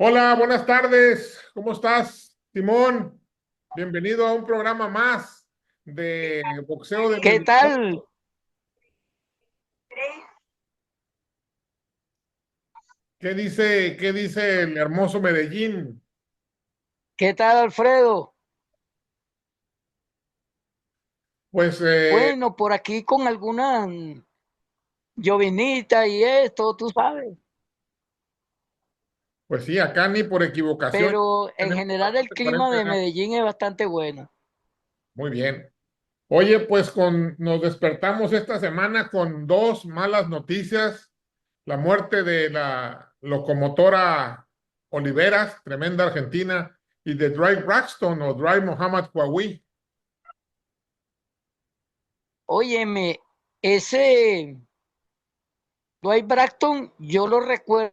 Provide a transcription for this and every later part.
Hola, buenas tardes. ¿Cómo estás, Simón? Bienvenido a un programa más de boxeo de ¿Qué Medellín. tal? ¿Qué dice el hermoso Medellín? ¿Qué tal, Alfredo? Pues, Bueno, por aquí con alguna llovinita y esto, tú sabes, pues sí, acá ni por equivocación pero en tenemos general el 14, clima 40 de grados. Medellín es bastante bueno. Muy bien. Oye, pues nos despertamos esta semana con dos malas noticias. La muerte de la locomotora Oliveras, tremenda argentina, y de Dry Braxton o Dry Muhammad Huawei. Óyeme, ese Dwight Braxton, yo lo recuerdo,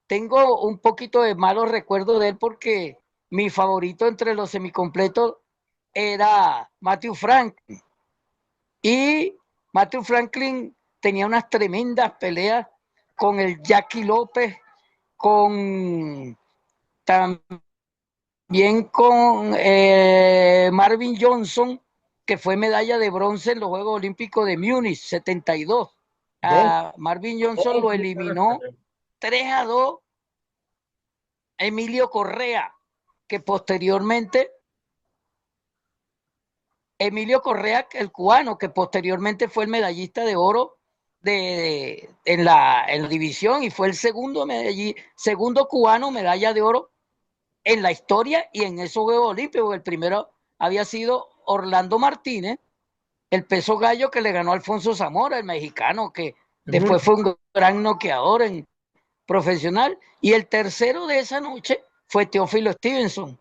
tengo un poquito de malos recuerdos de él porque mi favorito entre los semicompletos era Matthew Franklin. Y Matthew Franklin tenía unas tremendas peleas con el Jackie López, con también con Marvin Johnson, que fue medalla de bronce en los Juegos Olímpicos de Múnich 72. Dos, A Marvin Johnson dos lo muy buenas eliminó peleas. 3-2 Emilio Correa, que posteriormente, Emilio Correa, el cubano, que posteriormente fue el medallista de oro en la división y fue el segundo cubano medalla de oro en la historia y en esos Juegos Olímpicos. El primero había sido Orlando Martínez, el peso gallo que le ganó a Alfonso Zamora, el mexicano, que En un, después fue un gran noqueador en profesional. Y el tercero de esa noche fue Teófilo Stevenson.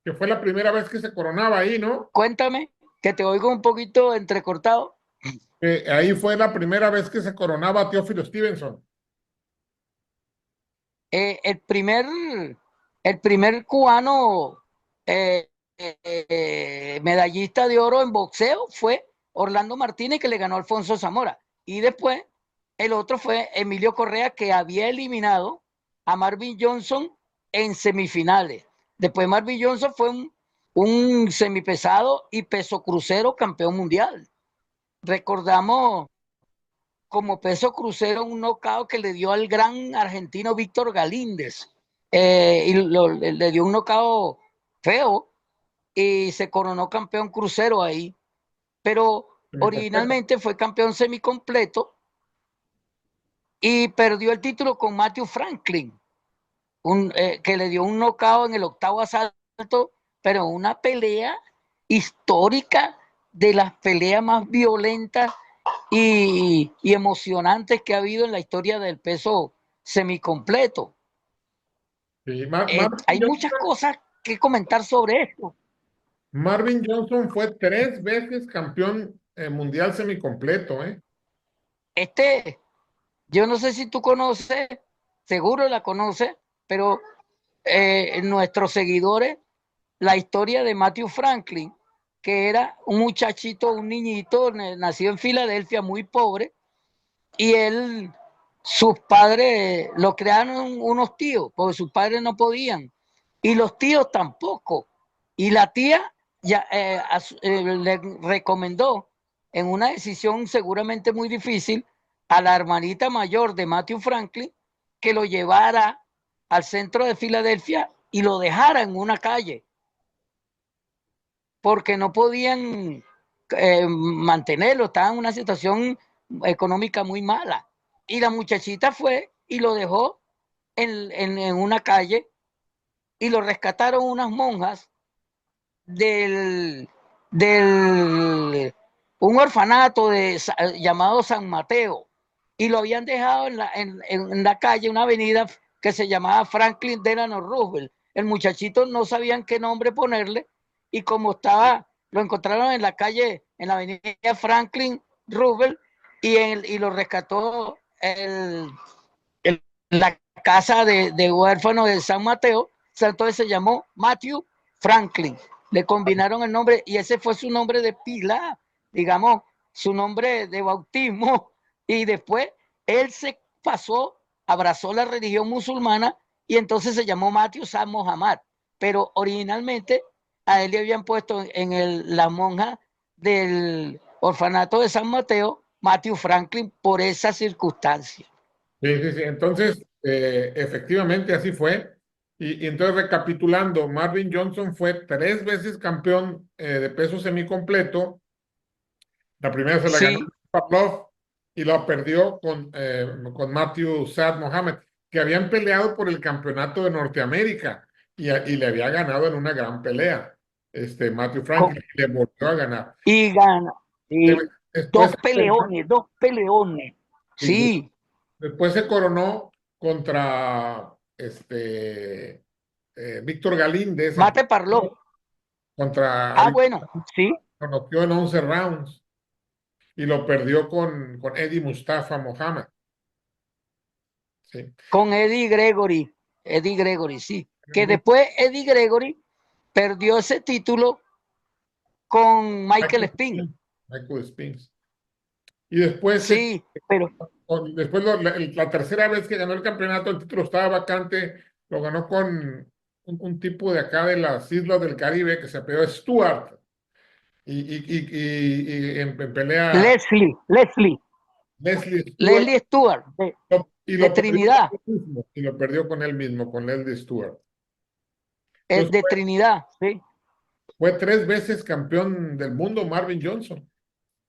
que fue la primera vez que se coronaba ahí, ¿no? Cuéntame, que te oigo un poquito entrecortado. Ahí fue la primera vez que se coronaba Teófilo Stevenson. Eh, el, primer, el primer cubano eh, medallista de oro en boxeo fue Orlando Martínez, que le ganó a Alfonso Zamora. Y después el otro fue Emilio Correa, que había eliminado a Marvin Johnson en semifinales. Después Marvin Johnson fue un semipesado y peso crucero campeón mundial. Recordamos como peso crucero un knockout que le dio al gran argentino Víctor Galíndez. Le dio un knockout feo y se coronó campeón crucero ahí. Pero Semicompleto. originalmente fue campeón semicompleto y perdió el título con Matthew Franklin, que le dio un knockout en el octavo asalto, pero una pelea histórica, de las peleas más violentas y emocionantes que ha habido en la historia del peso semicompleto. Sí, Hay muchas cosas que comentar sobre esto. Marvin Johnson fue 3 veces campeón mundial semicompleto, ¿eh? Este, yo no sé si tú conoces, seguro la conoces, pero nuestros seguidores, la historia de Matthew Franklin, que era un muchachito, un niñito, nacido en Filadelfia, muy pobre, y él, sus padres lo crearon unos tíos, porque sus padres no podían, y los tíos tampoco. Y la tía ya le recomendó, en una decisión seguramente muy difícil, a la hermanita mayor de Matthew Franklin que lo llevara al centro de Filadelfia y lo dejara en una calle, porque no podían mantenerlo, estaba en una situación económica muy mala. Y la muchachita fue y lo dejó en una calle y lo rescataron unas monjas del, del un orfanato llamado San Mateo y lo habían dejado en la calle, una avenida que se llamaba Franklin Delano Roosevelt. El muchachito no sabían qué nombre ponerle y como estaba, lo encontraron en la calle, en la avenida Franklin Roosevelt y lo rescató la casa de huérfanos de San Mateo. Entonces se llamó Matthew Franklin. Le combinaron el nombre y ese fue su nombre de pila, digamos, su nombre de bautismo. Y después él se pasó, abrazó la religión musulmana y entonces se llamó Matthew Saad Muhammad. Pero originalmente a él le habían puesto la monja del orfanato de San Mateo, Matthew Franklin, por esa circunstancia. Sí, sí, sí. Entonces, efectivamente así fue. Y entonces, recapitulando, Marvin Johnson fue 3 veces campeón de peso semicompleto. La primera se la ganó Sí, Pavlov y la perdió con Matthew Saad Mohammed, que habían peleado por el campeonato de Norteamérica y le había ganado en una gran pelea. Matthew Franklin le volvió a ganar. y gana. De- Y Después se coronó, dos peleones. y de- Sí, después se coronó contra Víctor Galíndez, Mate Parló. contra Ah, bueno, sí, lo noqueó en 11 rounds y lo perdió con Eddie Mustafa Mohamed. Sí. con Eddie Gregory. Eddie Gregory, sí. Que después Eddie Gregory perdió ese título con Michael Michael Spin. Spinks. Michael Spinks. Y después, Sí, pero después la tercera vez que ganó el campeonato, el título estaba vacante, lo ganó con un tipo de acá de las islas del Caribe que se apellidó Stewart. Y en pelea Leslie Leslie Stewart Stewart y de lo perdió con Trinidad, él mismo, y lo perdió con él mismo, con Leslie Stewart. Entonces de Trinidad, sí. fue 3 veces campeón del mundo Marvin Johnson.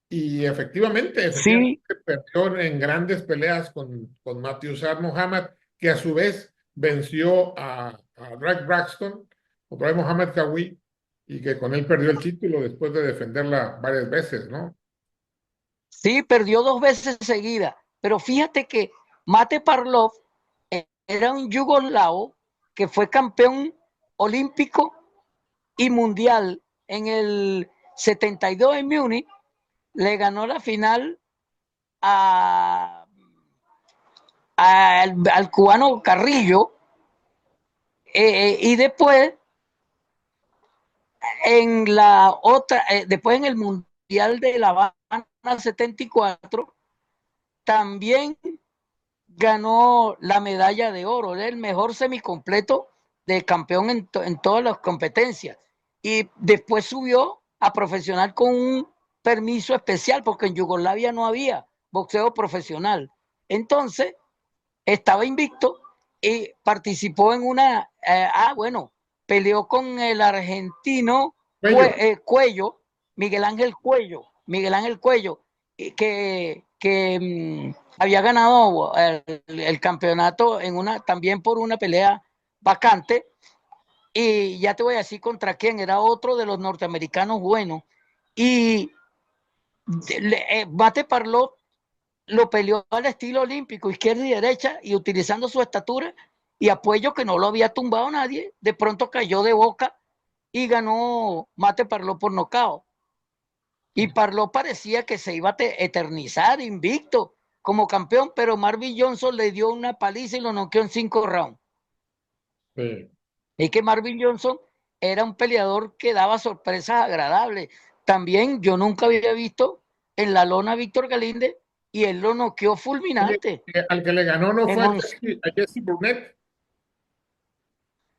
Y efectivamente Sí, perdió en grandes peleas con Matthew Saad Muhammad, que a su vez venció a Drake Braxton, o Drake Muhammad Kawi, y que con él perdió el título después de defenderla varias veces, ¿no? sí, perdió 2 veces seguidas. Pero fíjate que Mate Parlov era un yugoslavo que fue campeón olímpico y mundial en el 72 en Múnich. Le ganó la final a, al cubano Carrillo, y después en la otra, después en el Mundial de La Habana 74, también ganó la medalla de oro, era el mejor semicompleto de campeón en todas las competencias. Y después subió a profesional con un permiso especial, porque en Yugoslavia no había boxeo profesional. Entonces, estaba invicto y participó en una, bueno, peleó con el argentino Cuello. Cuello, Miguel Ángel Cuello, que había ganado el campeonato también por una pelea vacante. Y ya te voy a decir contra quién, era otro de los norteamericanos buenos. Y Mate Parló lo peleó al estilo olímpico, izquierda y derecha, y utilizando su estatura y apoyo que no lo había tumbado nadie, de pronto cayó de boca y ganó Mate Parló por nocaut. Y Parló parecía que se iba a eternizar invicto como campeón, pero Marvin Johnson le dio una paliza y lo noqueó en 5 rounds. Sí. Es que Marvin Johnson era un peleador que daba sorpresas agradables. También yo nunca había visto en la lona a Víctor Galíndez y él lo noqueó Oye, fulminante al que le ganó no en fue 11. A Jesse Burnett.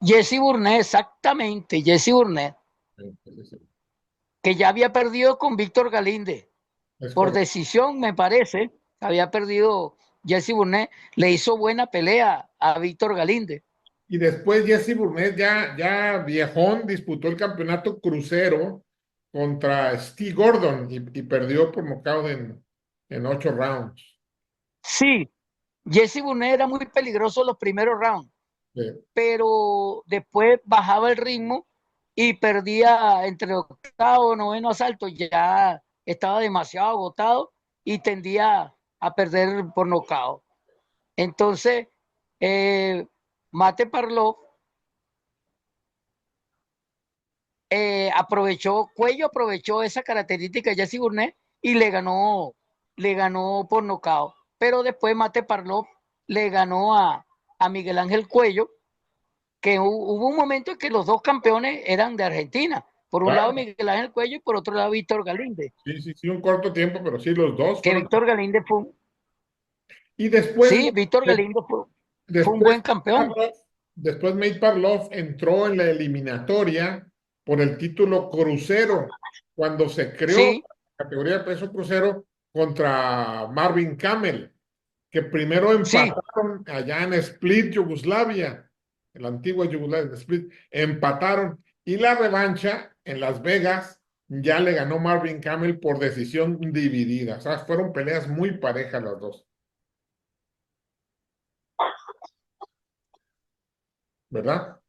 Jesse Burnett, exactamente, Jesse Burnett, Sí, sí, sí, que ya había perdido con Víctor Galíndez. es Por correcto. decisión, me parece, había perdido Jesse Burnett, le hizo buena pelea a Víctor Galíndez. Y después Jesse Burnett, ya viejón, disputó el campeonato crucero contra Steve Gordon y perdió por nocaut en 8 rounds. Sí, Jesse Burnett era muy peligroso los primeros rounds, Sí. pero después bajaba el ritmo y perdía entre octavo y noveno asalto, ya estaba demasiado agotado y tendía a perder por nocaut. Entonces, Mate Parlov Cuello aprovechó esa característica de Jesse Burnett y le ganó por nocaut. Pero después Mate Parlov le ganó a Miguel Ángel Cuello, que hubo un momento en que los dos campeones eran de Argentina. Por un lado Claro, Miguel Ángel Cuello y por otro lado Víctor Galíndez. sí, sí, sí, un corto tiempo, pero sí, los dos Que fueron. Víctor Galíndez fue Y después, Sí, Víctor de- Galindo fue un después, buen campeón. Parlov, después Nate Parlov entró en la eliminatoria por el título crucero, cuando se creó Sí, la categoría de peso crucero contra Marvin Camel, que primero sí, empataron allá en Split, Yugoslavia, en la antigua Yugoslavia, en Split, empataron. Y la revancha en Las Vegas ya le ganó Marvin Camel por decisión dividida. O sea, fueron peleas muy parejas las dos, ¿verdad?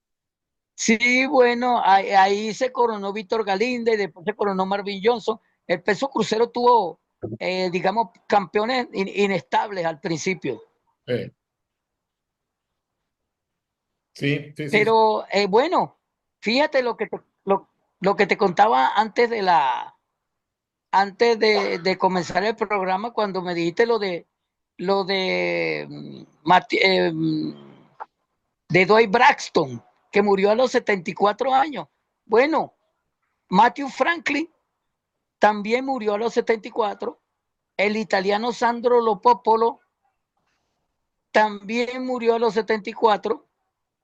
sí, bueno, ahí se coronó Víctor Galindo y después se coronó Marvin Johnson. El peso crucero tuvo, digamos, campeones inestables al principio. Sí, sí, sí, sí. Sí. Pero bueno, fíjate lo que te contaba antes de comenzar el programa, cuando me dijiste de Dwight Braxton, que murió a los 74 años. Bueno, Matthew Franklin también murió a los 74. El italiano Sandro Lopopolo también murió a los 74.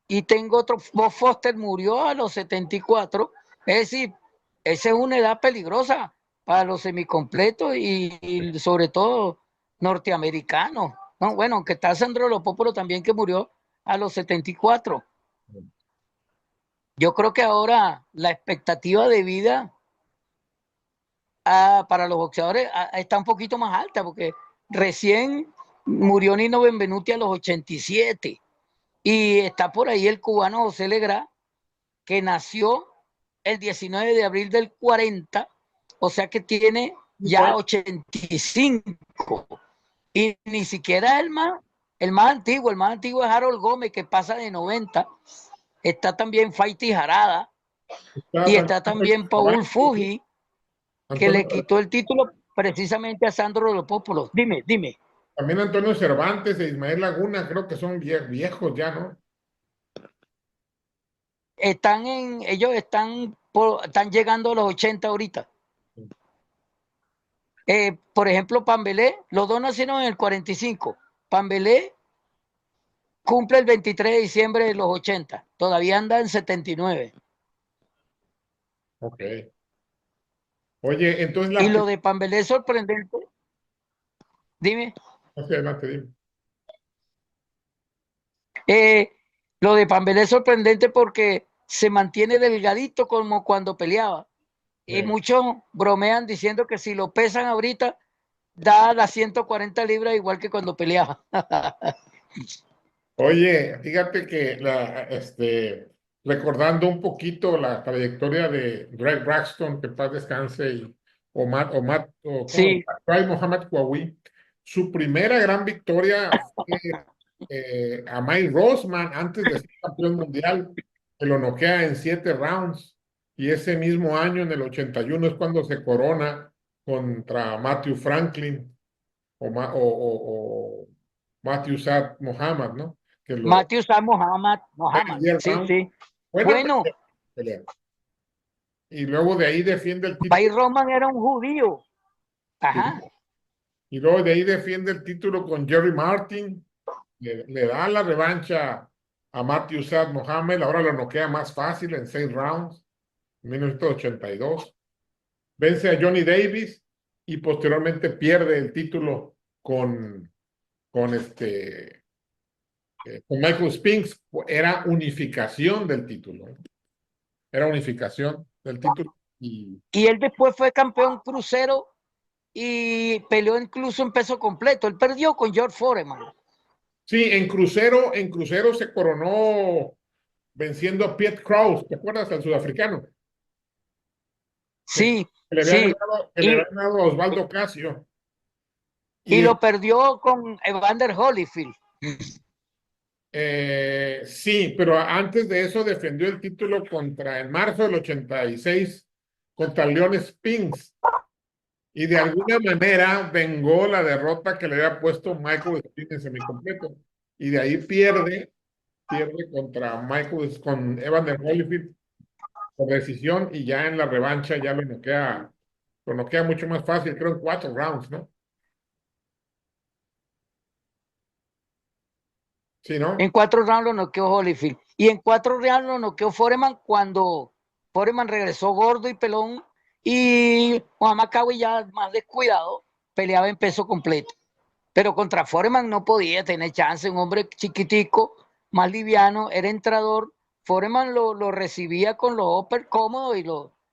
Y tengo otro, Bob Foster murió a los 74. Es decir, esa es una edad peligrosa para los semicompletos y sobre todo norteamericanos. No, bueno, aunque está Sandro Lopopolo también que murió a los 74. Yo creo que ahora la expectativa de vida para los boxeadores está un poquito más alta porque recién murió Nino Benvenuti a los 87 y está por ahí el cubano José Legrá, que nació el 19 de abril del 40, o sea que tiene ya 85. Y ni siquiera el más antiguo es Harold Gómez, que pasa de 90. Está también Faiti Jarada Está y también está también Paul Fuji, que Antonio, le quitó el título precisamente a Sandro Lopopolo. Dime, dime. también Antonio Cervantes e Ismael Laguna, creo que son viejos ya, ¿no? Ellos están llegando a los 80 ahorita. Por ejemplo, Pambelé, los dos nacieron en el 45. Pambelé cumple el 23 de diciembre de los 80. Todavía anda en 79. Ok. Oye, entonces Y lo de Pambelé es sorprendente. Dime. Ok, adelante, dime. Eh, lo de Pambelé es sorprendente porque se mantiene delgadito como cuando peleaba. Y muchos bromean diciendo que si lo pesan ahorita, da las 140 libras igual que cuando peleaba. Oye, fíjate que recordando un poquito la trayectoria de Greg Braxton, que en paz descanse, y ¿cómo? Sí, Clyde Muhammad Huawei, su primera gran victoria fue a Mike Roseman antes de ser campeón mundial, que lo noquea en 7 rounds. Y ese mismo año, en el 81, es cuando se corona contra Matthew Franklin o Matthew Sad Muhammad, ¿no? Que lo Matthew Sam Muhammad. 10 Sí, rounds. sí. Buena Bueno, pelea. Y luego de ahí defiende el Bay título. Roman era un judío. Ajá. Y luego de ahí defiende el título con Jerry Martin. Le da la revancha a Matthew Sad Mohammed. Ahora lo noquea más fácil en 6 rounds. En 1982. Vence a Johnny Davis y posteriormente pierde el título con con Michael Spinks. Era unificación del título. Era unificación del título. Y Y él después fue campeón crucero y peleó incluso en peso completo. Él perdió con George Foreman. sí, en crucero se coronó venciendo a Piet Krause, ¿te acuerdas? Al sudafricano, Sí, sí. que le había Y, ganado a Osvaldo Casio. y Y lo perdió con Evander Holyfield. sí, pero antes de eso defendió el título en marzo del 86 contra Leon Spinks. Y de alguna manera vengó la derrota que le había puesto Michael Spinks en semicompleto. Y de ahí pierde contra con Evander Holyfield por decisión y ya en la revancha ya lo noquea mucho más fácil, creo en 4 rounds, ¿no? Sí, En ¿no? 4 rounds lo noqueó Holyfield. Y en 4 rounds lo noqueó Foreman cuando Foreman regresó gordo y pelón. Y Muhammad Kawi ya más descuidado, peleaba en peso completo. Pero contra Foreman no podía tener chance. Un hombre chiquitico, más liviano, era entrador. Foreman lo recibía con los uppers cómodos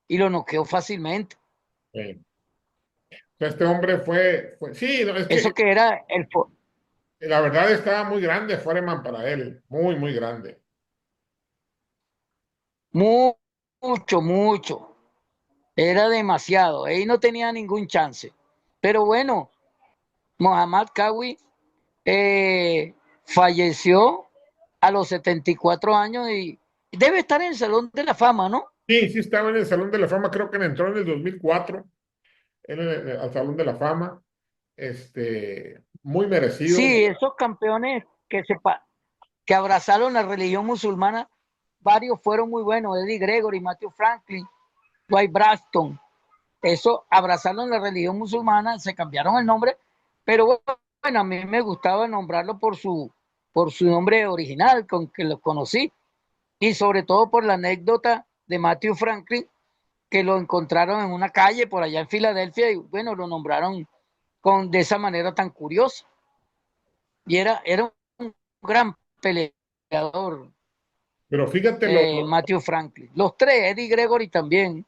y lo noqueó fácilmente. Sí. Este hombre sí, no, es Eso que que era la verdad estaba muy grande Foreman para él, muy, muy grande. mucho, mucho. Era demasiado. Ahí no tenía ningún chance. Pero bueno, Muhammad Kawi falleció a los 74 años y debe estar en el Salón de la Fama, ¿no? Sí, sí estaba en el Salón de la Fama, creo que entró en el 2004 al Salón de la Fama, muy merecido. Sí, esos campeones que abrazaron la religión musulmana, varios fueron muy buenos. Eddie Gregory, Matthew Franklin, Dwight Braxton. Eso abrazaron la religión musulmana, se cambiaron el nombre, pero bueno, a mí me gustaba nombrarlo por su nombre original, con que lo conocí, y sobre todo por la anécdota de Matthew Franklin, que lo encontraron en una calle por allá en Filadelfia y bueno, lo nombraron de esa manera tan curiosa. Y era un gran peleador, Pero fíjate, Matthew Franklin. Los tres, Eddie Gregory también.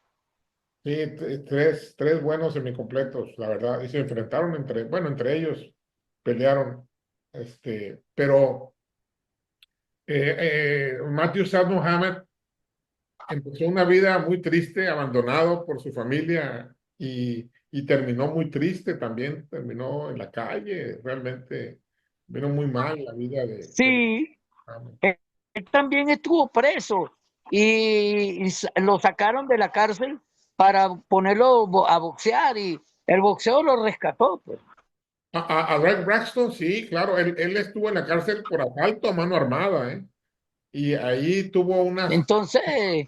sí, tres buenos semicompletos, la verdad, y se enfrentaron entre ellos pelearon, pero Matthew Saad Muhammad empezó una vida muy triste, abandonado por su familia y terminó muy triste también, terminó en la calle, realmente vino muy mal la vida de Sí, Muhammad. él también estuvo preso y lo sacaron de la cárcel para ponerlo a boxear y el boxeo lo rescató, pues. A Greg Braxton, sí, claro, él estuvo en la cárcel por asalto a mano armada, ¿eh? Y ahí tuvo Entonces,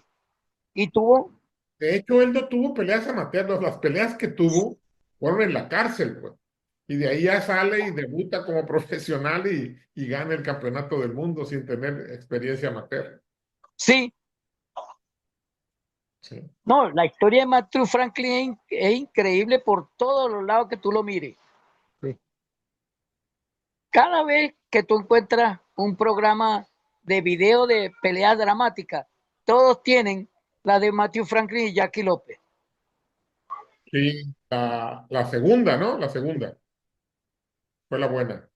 y tuvo, de hecho, él no tuvo peleas amateurs, las peleas que tuvo fueron en la cárcel, pues. Y de ahí ya sale y debuta como profesional y gana el campeonato del mundo sin tener experiencia amateur. sí, Sí, no, la historia de Matthew Franklin es increíble por todos los lados que tú lo mires. Sí. Cada vez que tú encuentras un programa de video de peleas dramáticas, todos tienen la de Matthew Franklin y Jackie López. sí, la segunda, ¿no? La segunda fue la buena.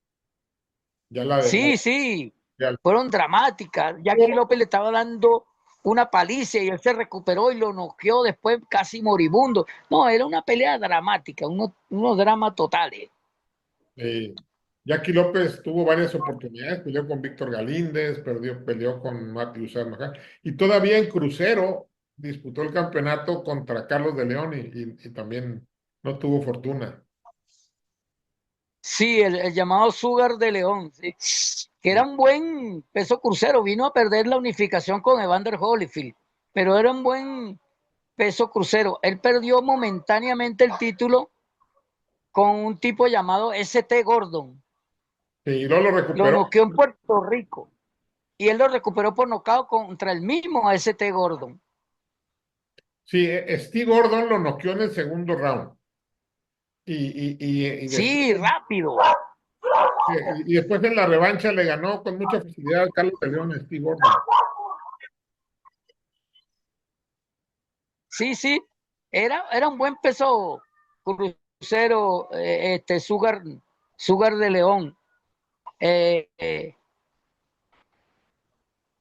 Ya Sí, sí, ya- fueron dramáticas. Jackie López le estaba dando una paliza y él se recuperó y lo noqueó después casi moribundo. No, era una pelea dramática, unos dramas totales. eh, Jackie López tuvo varias oportunidades, peleó con Víctor Galíndez, peleó con Matthew Sarmajan, y todavía en crucero disputó el campeonato contra Carlos de León y también no tuvo fortuna. Sí, el llamado Sugar de León, sí, que era un buen peso crucero. Vino a perder la unificación con Evander Holyfield, pero era un buen peso crucero. Él perdió momentáneamente el título con un tipo llamado ST Gordon. Sí, y luego lo Lo recuperó. noqueó en Puerto Rico y él lo recuperó por nocaut contra el mismo ST Gordon. Sí, Steve Gordon lo noqueó en el segundo round. Y después, Sí, rápido. y después en la revancha le ganó con mucha facilidad a Carlos de León, Steve Gordon. Sí, sí. Era un buen peso crucero, Sugar de León. Eh, eh,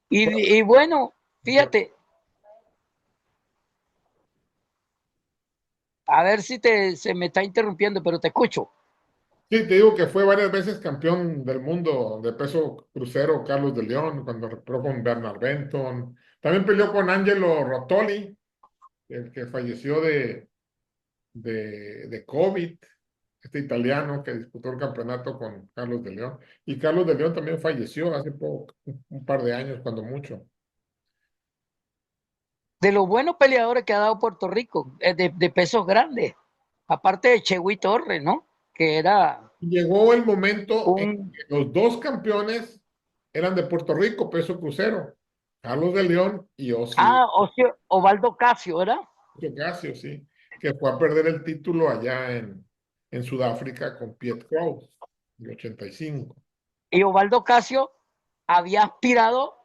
y bueno, fíjate, a ver si se me está interrumpiendo, pero te escucho. Sí, te digo que fue varias veces campeón del mundo de peso crucero Carlos de León, cuando peleó con Bernard Benton. También peleó con Angelo Rottoli, el que falleció de COVID, este italiano que disputó el campeonato con Carlos de León. Y Carlos de León también falleció hace poco, un par de años, cuando mucho. De los buenos peleadores que ha dado Puerto Rico, de pesos grandes, aparte de Chewy Torres, ¿no? Que era Llegó el momento en un... que los dos campeones eran de Puerto Rico, peso crucero. Carlos de León y Osvaldo Casio, ¿verdad? Ocasio, sí, que fue a perder el título allá en Sudáfrica con Piet Krause, en el 85. Y Osvaldo Casio había aspirado,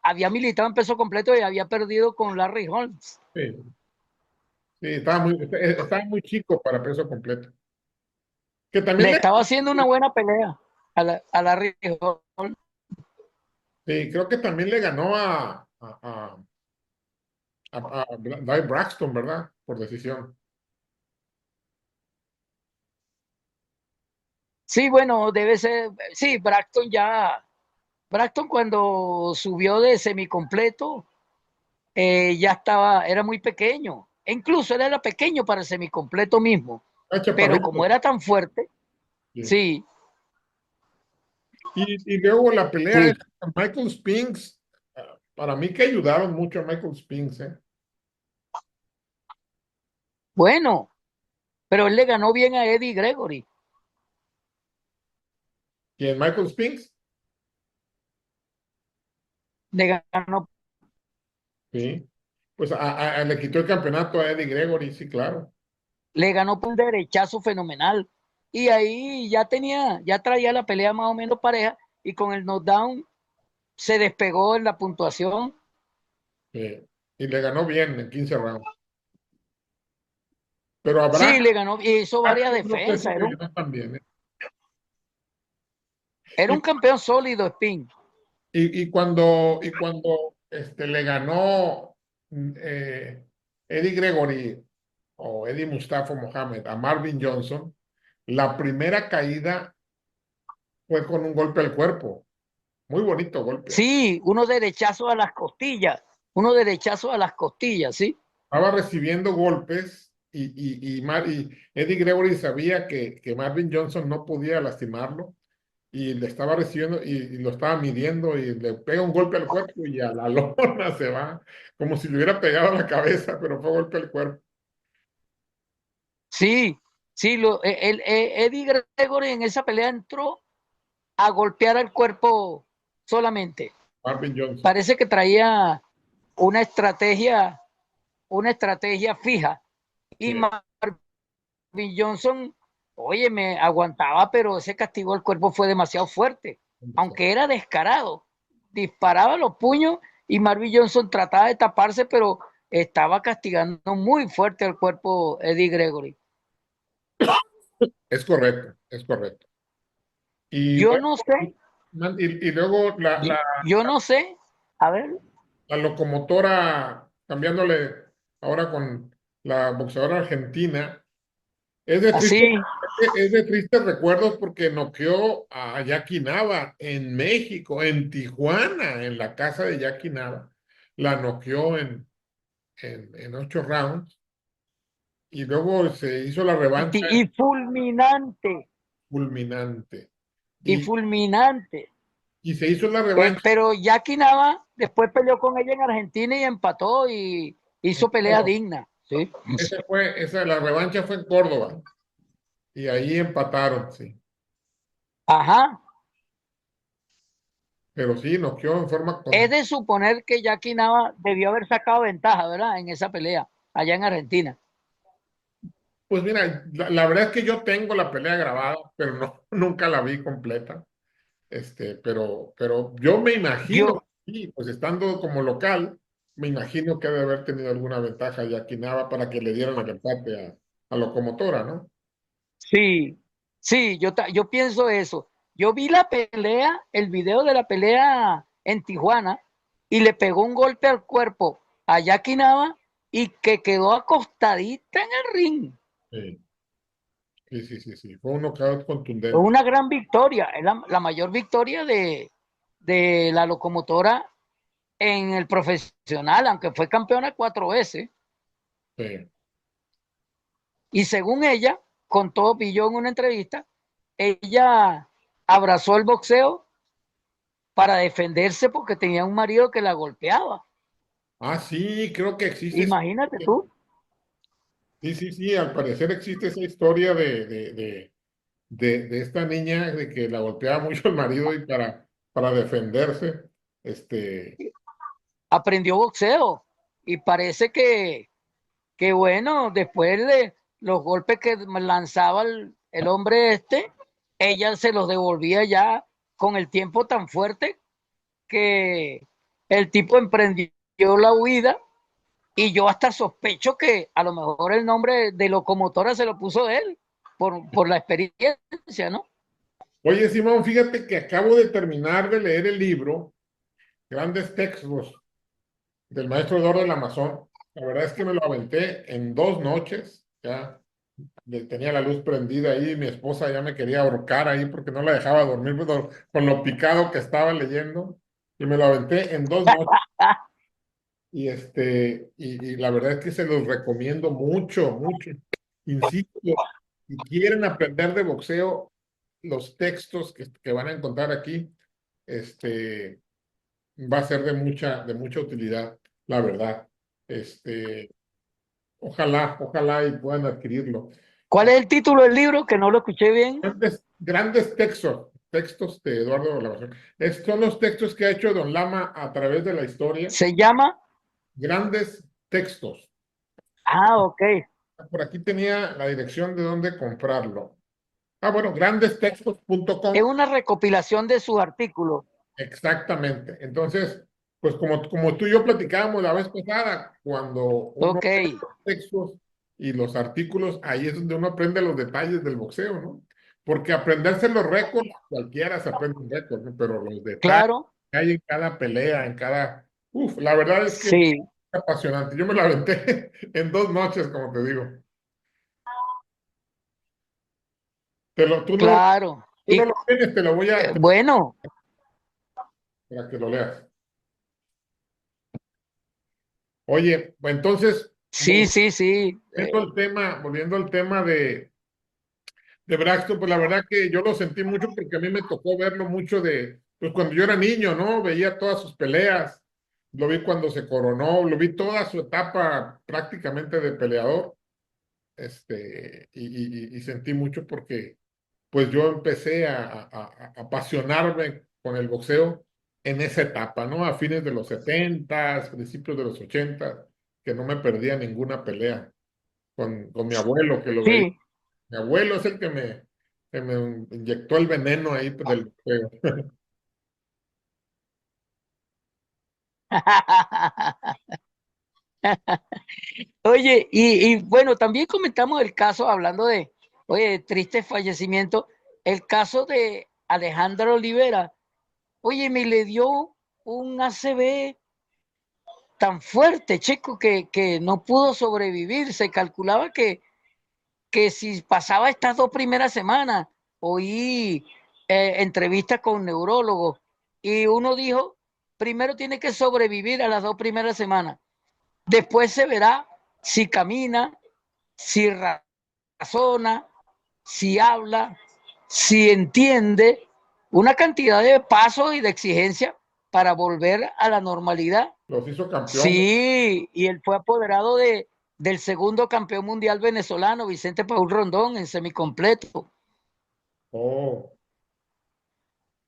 había militado en peso completo y había perdido con Larry Holmes. Sí, sí, estaba muy chico para peso completo. Que también Le estaba haciendo una buena pelea a Larry Holmes. sí, creo que también le ganó a Dave Braxton, ¿verdad? Por decisión. Sí, bueno, debe ser, sí, Braxton cuando subió de semicompleto, ya estaba, era muy pequeño. E incluso él era pequeño para el semicompleto mismo. Ah, Pero chaparrito. como era tan fuerte, Sí. sí, Y luego la pelea sí. es con Michael Spinks. Para mí que ayudaron mucho a Michael Spinks, ¿eh? Bueno, pero él le ganó bien a Eddie Gregory. ¿Quién? Michael Spinks. Le ganó, Sí. Pues le quitó el campeonato a Eddie Gregory, sí, claro. le ganó por un derechazo fenomenal. Y ahí ya traía la pelea más o menos pareja. Y con el knockdown se despegó en la puntuación. Sí. Y le ganó bien en 15 rounds. Pero a Sí, Braxton le ganó y hizo varias no sé si defensas. le ayudó también, ¿eh? Era Y, un campeón sólido, Spin. y cuando le ganó Eddie Gregory o Eddie Mustafa Mohamed a Marvin Johnson, la primera caída fue con un golpe al cuerpo. Muy bonito golpe. Sí, uno derechazo a las costillas. Uno derechazo a las costillas, ¿sí? Estaba recibiendo golpes y Eddie Gregory sabía que Marvin Johnson no podía lastimarlo y le estaba recibiendo y lo estaba midiendo y le pega un golpe al cuerpo y a la lona se va, como si le hubiera pegado a la cabeza, pero fue golpe al cuerpo. Sí, sí, Eddie Gregory en esa pelea entró a golpear al cuerpo solamente. Marvin Johnson. Parece que traía una estrategia, una estrategia fija. Y Sí, Marvin Johnson, oye, me aguantaba, pero ese castigo al cuerpo fue demasiado fuerte. Aunque era descarado, disparaba los puños y Marvin Johnson trataba de taparse, pero estaba castigando muy fuerte al cuerpo Eddie Gregory. es correcto, es correcto. Y Yo bueno, no sé, y luego yo no sé, a ver, la locomotora, cambiándole ahora con la boxeadora argentina. Es de triste, así, es de tristes recuerdos porque noqueó a Jackie Nava en México, en Tijuana, en la casa de Jackie Nava. La noqueó en 8 rounds y luego se hizo la revancha y fulminante, fulminante. y Y, fulminante. y se hizo la revancha Pero Jackie Nava después peleó con ella en Argentina y empató y en hizo pelea Córdoba. digna. ¿Sí? La revancha fue en Córdoba y ahí empataron, sí. Ajá. Pero sí, noqueó en forma Es con. de suponer que Jackie Nava debió haber sacado ventaja, ¿verdad? En esa pelea, allá en Argentina. Pues mira, la verdad es que yo tengo la pelea grabada, pero no, nunca la vi completa. Pero yo me imagino, Yo, sí, pues estando como local, me imagino que debe haber tenido alguna ventaja Jackie Nava para que le dieran el empate a Locomotora, ¿no? sí, sí, yo pienso eso. Yo vi la pelea, el video de la pelea en Tijuana y le pegó un golpe al cuerpo a Jackie Nava y que quedó acostadita en el ring. Sí, sí, sí, sí, sí. Fue un knockout Es contundente. una gran victoria, es la mayor victoria de la locomotora en el profesional, aunque fue campeona 4 veces. Sí. Y según ella, contó Billón en una entrevista, ella abrazó el boxeo para defenderse porque tenía un marido que la golpeaba. Ah, sí, creo que existe. Imagínate tú. Sí, sí, sí, al parecer existe esa historia de esta niña de que la golpeaba mucho el marido y para defenderse. Aprendió boxeo y parece que bueno, después de los golpes que lanzaba el hombre ella se los devolvía ya con el tiempo tan fuerte que el tipo emprendió la huida y yo hasta sospecho que a lo mejor el nombre de locomotora se lo puso él por la experiencia, ¿no? Oye, Simón, fíjate que acabo de terminar de leer el libro Grandes Textos del maestro Eduardo del Amazon. La verdad es que me lo aventé en 2 noches. Ya tenía la luz prendida ahí. Mi esposa ya me quería ahorcar ahí porque no la dejaba dormir con lo picado que estaba leyendo. Y me lo aventé en 2 noches. Y la verdad es que se los recomiendo mucho, mucho. Insisto, si quieren aprender de boxeo, los textos que van a encontrar aquí, este, va a ser de mucha utilidad, la verdad. Este, ojalá y puedan adquirirlo. ¿Cuál es el título del libro? Que no lo escuché bien. Grandes textos de Eduardo Lavazón. Son los textos que ha hecho Don Lama a través de la historia. Se llama. Grandes textos. Ah, ok. Por aquí tenía la dirección de dónde comprarlo. Bueno, Es grandestextos.com. una recopilación de sus artículos. Exactamente. Entonces, pues como tú y yo platicábamos la vez pasada, cuando uno Ok, lee los textos y los artículos, ahí es donde uno aprende los detalles del boxeo, ¿no? Porque aprenderse los récords, cualquiera se aprende un récord, ¿no? Pero los detalles claro. que hay en cada pelea, en cada... Uf, la verdad es que es Sí, apasionante. Yo me la aventé en 2 noches, como te digo. Tú no, claro. tú no lo tienes, te lo voy a... Bueno, para que lo leas. Oye, pues entonces, sí, sí, sí. volviendo al tema de Braxton, pues la verdad que yo lo sentí mucho porque a mí me tocó verlo mucho pues cuando yo era niño, ¿no? Veía todas sus peleas, lo vi cuando se coronó, lo vi toda su etapa prácticamente de peleador, y sentí mucho porque pues yo empecé a apasionarme con el boxeo en esa etapa, ¿no? A fines de los 70, principios de los 80, que no me perdía ninguna pelea con mi abuelo, que lo veía. Sí. Mi abuelo es el que me inyectó el veneno ahí pues, del boxeo. Oye, y bueno, también comentamos el caso, hablando oye, triste fallecimiento, el caso de Alejandro Olivera. Oye, me le dio un ACV tan fuerte, chico, que no pudo sobrevivir. Se calculaba que si pasaba estas 2 primeras semanas, oí entrevistas con neurólogos y uno dijo, primero tiene que sobrevivir a las 2 primeras semanas, después se verá si camina, si razona, si habla, si entiende, una cantidad de pasos y de exigencias para volver a la normalidad. Los hizo campeón. Sí, y él fue apoderado del segundo campeón mundial venezolano, Vicente Paul Rondón, en semicompleto. Oh,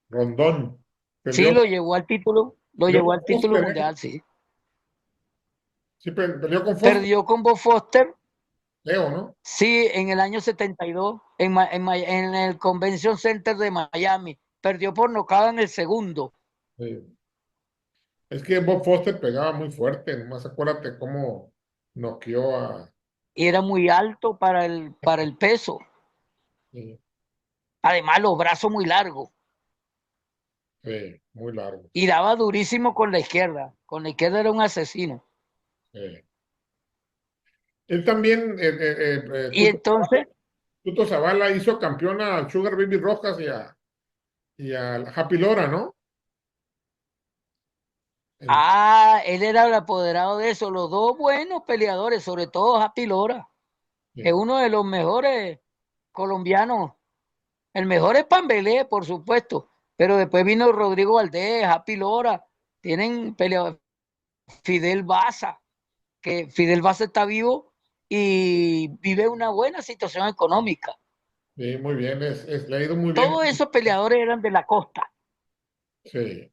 Rondón. Sí, Peleó, lo peleó llevó con al título Foster, ¿eh? mundial, sí. Sí, peleó con Foster, Perdió con Bob Foster, Leo, ¿no? sí, en el año 72, en el Convention Center de Miami. Perdió por nocaut en el segundo. Sí. Es que Bob Foster pegaba muy fuerte, nomás acuérdate cómo noqueó a... Y era muy alto para el peso. Sí, Además, los brazos muy largos. sí, muy largo. Y daba durísimo con la izquierda. Con la izquierda era un asesino. Sí. Él también, Y entonces, Tuto Zavala hizo campeona al Sugar Baby Rojas y a Happy Lora, ¿no? En- él era el apoderado de eso. Los dos buenos peleadores, sobre todo Happy Lora, es sí, uno de los mejores colombianos. El mejor es Pambelé, por supuesto, pero después vino Rodrigo Valdés, Happy Lora, tienen peleadores. Fidel Baza, que Fidel Baza está vivo y vive una buena situación económica. sí, muy bien, le ha ido muy bien. Todos esos peleadores eran de la costa. Sí,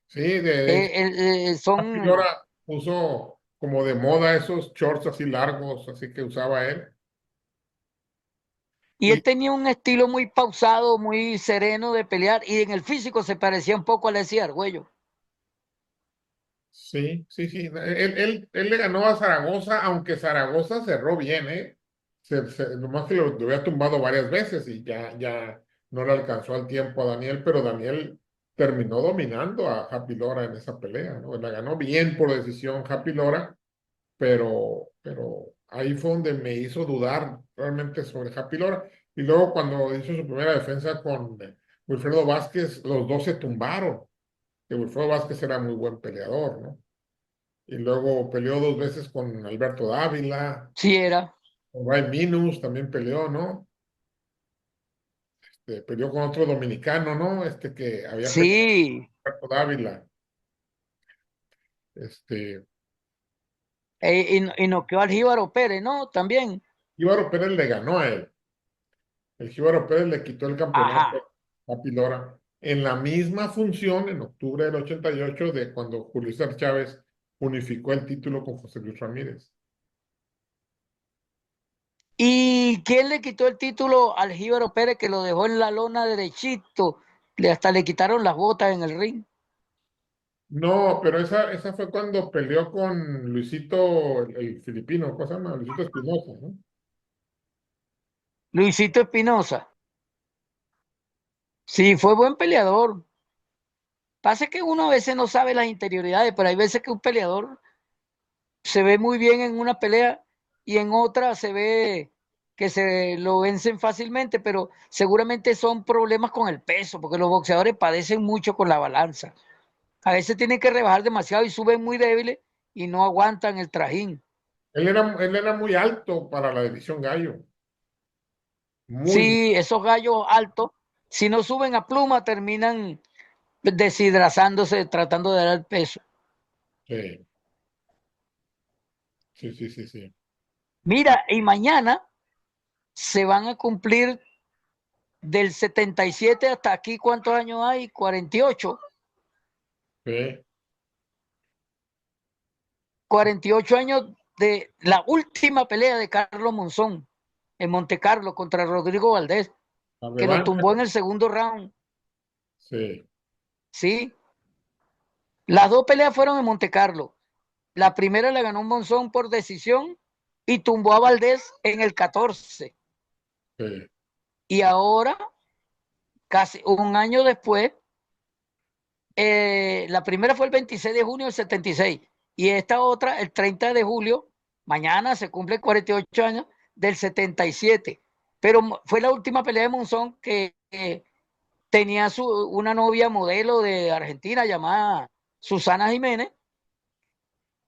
sí, de hecho, Happy Son, Lora puso como de moda esos shorts así largos, así que usaba él. y Y él tenía un estilo muy pausado, muy sereno de pelear, y en el físico se parecía un poco a Alexis Argüello. sí, sí, sí. Él le ganó a Zaragoza, aunque Zaragoza cerró bien, ¿eh? Nomás que lo había tumbado varias veces y ya no le alcanzó al tiempo a Daniel, pero Daniel terminó dominando a Happy Lora en esa pelea, ¿no? La ganó bien por decisión Happy Lora, pero ahí fue donde me hizo dudar realmente sobre Happy Lora. Y luego cuando hizo su primera defensa con Wilfredo Vázquez, los dos se tumbaron. Que Wilfredo Vázquez era muy buen peleador, ¿no? Y luego peleó dos veces con Alberto Dávila, Sí era. con Ray Minus también peleó, ¿no? Peleó con otro dominicano, ¿no? Que había peleado Sí, con Alberto Dávila. Este, y noqueó al Jíbaro Pérez, ¿no? También. Íbaro Pérez le ganó a él. El Jíbaro Pérez le quitó el campeonato Ajá. a Pilora en la misma función en octubre del 88 de cuando Julio César Chávez unificó el título con José Luis Ramírez. ¿Y quién le quitó el título al Jíbaro Pérez que lo dejó en la lona derechito? Hasta le quitaron las botas en el ring. No, pero esa fue cuando peleó con Luisito, el filipino, ¿cómo se llama? Luisito Espinosa, ¿no? Luisito Espinosa. Sí, fue buen peleador. Pasa que uno a veces no sabe las interioridades, pero hay veces que un peleador se ve muy bien en una pelea y en otra se ve que se lo vencen fácilmente, pero seguramente son problemas con el peso, porque los boxeadores padecen mucho con la balanza. A veces tienen que rebajar demasiado y suben muy débiles y no aguantan el trajín. Él era muy alto para la división gallo. Muy, Sí, esos gallos altos, si no suben a pluma, terminan deshidratándose tratando de dar el peso. sí, sí, sí, sí, sí. Mira, y mañana se van a cumplir del 77 hasta aquí, ¿cuántos años hay? 48. Sí. 48 años de la última pelea de Carlos Monzón en Monte Carlo contra Rodrigo Valdés, La que lo revancha, tumbó en el segundo round. sí, Sí, las dos peleas fueron en Monte Carlo. La primera la ganó Monzón por decisión y tumbó a Valdés en el 14. sí. Y ahora, casi un año después, la primera fue el 26 de junio del 76 y esta otra el 30 de julio, mañana se cumple 48 años del 77. Pero fue la última pelea de Monzón que tenía una novia modelo de Argentina llamada Susana Jiménez.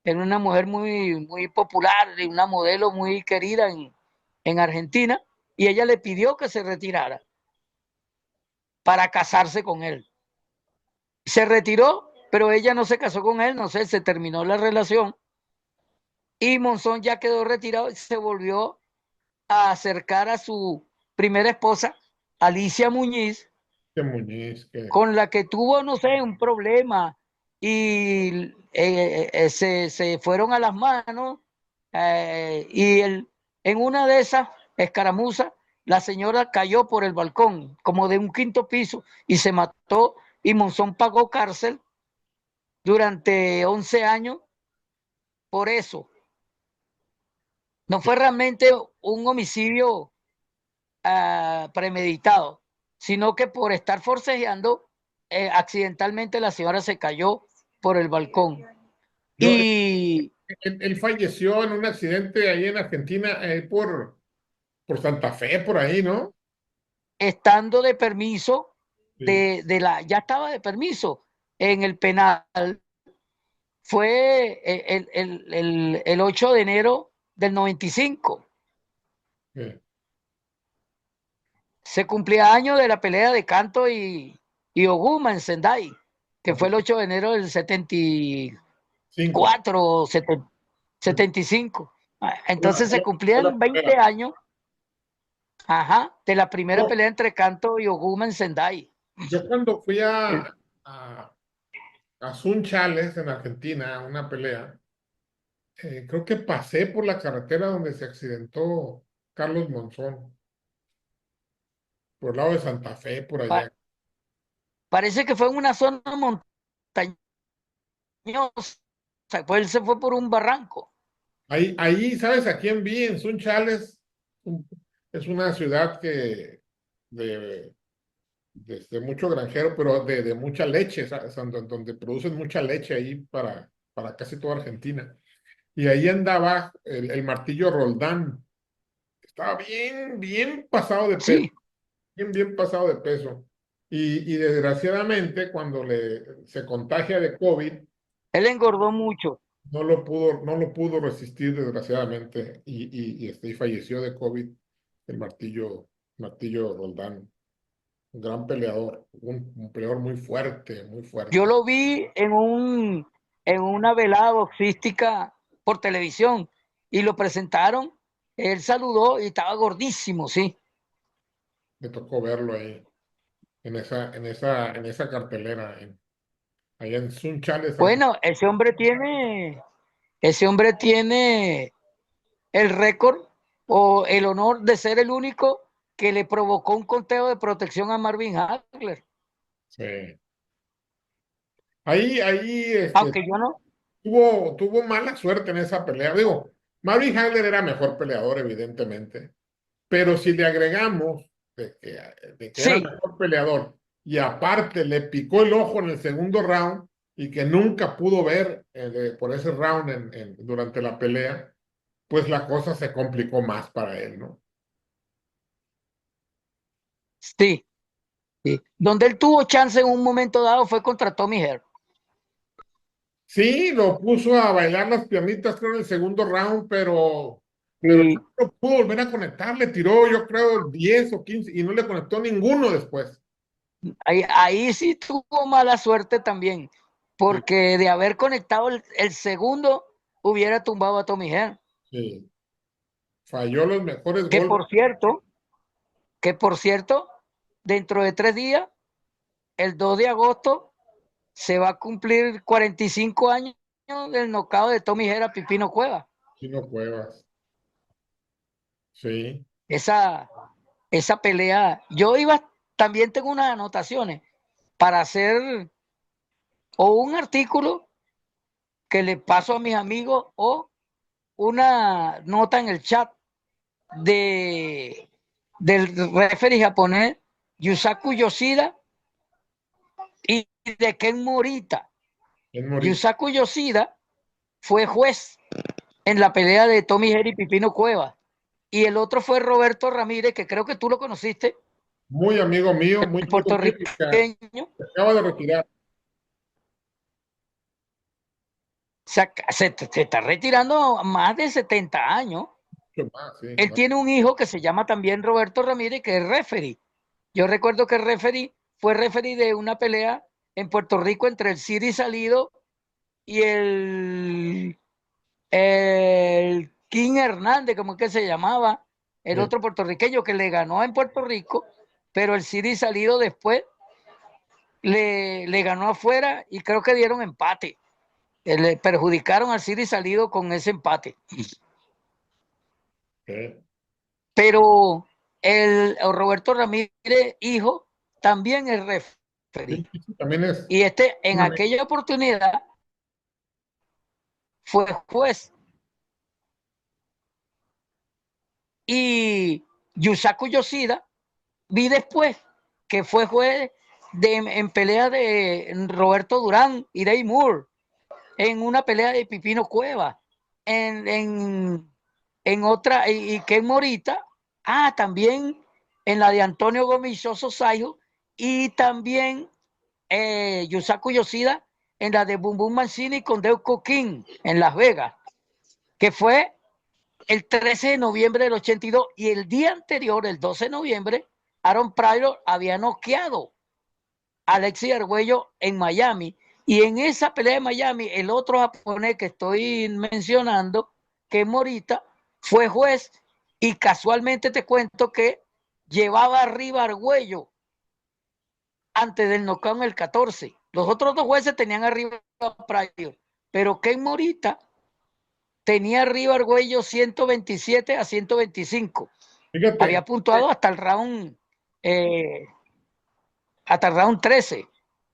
Era una mujer muy, muy popular y una modelo muy querida en Argentina y ella le pidió que se retirara para casarse con él. Se retiró, pero ella no se casó con él, no sé, se terminó la relación y Monzón ya quedó retirado y se volvió a acercar a su primera esposa, Alicia Muñiz, Que Muñiz, que con la que tuvo, no sé, un problema y se fueron a las manos y en una de esas escaramuzas la señora cayó por el balcón como de un quinto piso y se mató y Monzón pagó cárcel durante 11 años por eso. No fue realmente un homicidio premeditado, sino que por estar forcejeando, accidentalmente la señora se cayó por el balcón. yo, Y él falleció en un accidente ahí en Argentina, por Santa Fe, por ahí, ¿no? estando de permiso, Sí, ya estaba de permiso en el penal, fue el 8 de enero del 95. sí, Se cumplía año de la pelea de Canto y Oguma en Sendai, que fue el 8 de enero del 5. 74 o 75. Fue la, Entonces fue se la- fue cumplían la 20 primera. años, ajá, de la primera No, pelea entre Canto y Oguma en Sendai. Yo cuando fui Eh, a Sunchales, en Argentina, a una pelea, creo que pasé por la carretera donde se accidentó Carlos Monzón, por el lado de Santa Fe, por pa- allá. parece que fue en una zona montañosa, pues él se fue por un barranco. Ahí, ¿sabes a quién vi en Sunchales? Un- Es una ciudad de, de mucho granjero, pero de mucha leche, ¿sabes? Donde producen mucha leche ahí para casi toda Argentina. Y ahí andaba el martillo Roldán. Estaba bien pasado de peso, Sí, bien pasado de peso. Y desgraciadamente, cuando se contagia de COVID, él engordó mucho. no lo pudo resistir, desgraciadamente, y falleció de COVID el martillo Roldán. Un gran peleador, un peleador muy fuerte, muy Yo fuerte. lo vi en una velada boxística por televisión y lo presentaron. Él saludó y estaba gordísimo, sí. Me tocó verlo ahí, en esa cartelera, allá en Sunchales, Argentina. Bueno, ese hombre tiene el récord o el honor de ser el único que le provocó un conteo de protección a Marvin Hagler. Sí. Ahí, Aunque yo no, tuvo mala suerte en esa pelea. Digo, Marvin Hagler era mejor peleador, evidentemente, pero si le agregamos de que era sí, mejor peleador y aparte le picó el ojo en el segundo round y que nunca pudo ver por ese round durante la pelea, pues la cosa se complicó más para él, ¿no? sí, sí. Donde él tuvo chance en un momento dado fue contra Tommy Herr. Sí, lo puso a bailar las piernitas, creo, en el segundo round, pero Y no pudo volver a conectar. Le tiró, yo creo, 10 o 15 y no le conectó ninguno después. ahí sí tuvo mala suerte también, Sí, porque de haber conectado el segundo hubiera tumbado a Tommy Herr. sí. Falló los mejores Que golpes. por cierto, que por cierto, dentro de 3 días, el 2 de agosto, se va a cumplir 45 años del knockout de Tommy Herr a Pipino Cueva. Chino Cuevas. Sí. Esa, esa pelea, yo iba, también tengo unas anotaciones para hacer o un artículo que le paso a mis amigos o una nota en el chat de del referee japonés Yusaku Yoshida y de Ken Morita. En Morita. Yusaku Yoshida fue juez en la pelea de Tommy Herr y Pipino Cueva. Y el otro fue Roberto Ramírez, que creo que tú lo conociste, Muy el amigo mío que puertorriqueño. se acaba de retirar. Se está retirando a más de 70 años. Mucho más, sí. Él tiene un hijo que se llama también Roberto Ramírez, que es referee. Yo recuerdo que el referee fue referee de una pelea en Puerto Rico entre el Siri Salido y el King Hernández, como es que se llamaba, el Sí. otro puertorriqueño que le ganó en Puerto Rico, pero el Siri Salido después le ganó afuera y creo que dieron empate. Le perjudicaron al Siri Salido con ese empate. Sí. Pero el Roberto Ramírez, hijo, también es referee. Sí, sí, también es Y este, en un amigo. aquella oportunidad, fue juez. Y Yusaku Yoshida, vi después que fue juez en pelea de Roberto Durán y Dave Moore, en una pelea de Pipino Cueva, en, en, en otra, y Ken Morita, también en la de Antonio Gómez Soso Saijo, y también Yusaku Yoshida en la de Bum Bum Mancini con Deuco King en Las Vegas, que fue el 13 de noviembre del 82 y el día anterior, el 12 de noviembre, Aaron Pryor había noqueado a Alexis Argüello en Miami. Y en esa pelea de Miami, el otro japonés que estoy mencionando, que es Morita, fue juez y casualmente te cuento que llevaba arriba a Argüello antes del knockout en el 14. Los otros dos jueces tenían arriba a Pryor, pero Ken Morita tenía arriba a Argüello 127 a 125. Había Fíjate, puntuado hasta el round 13.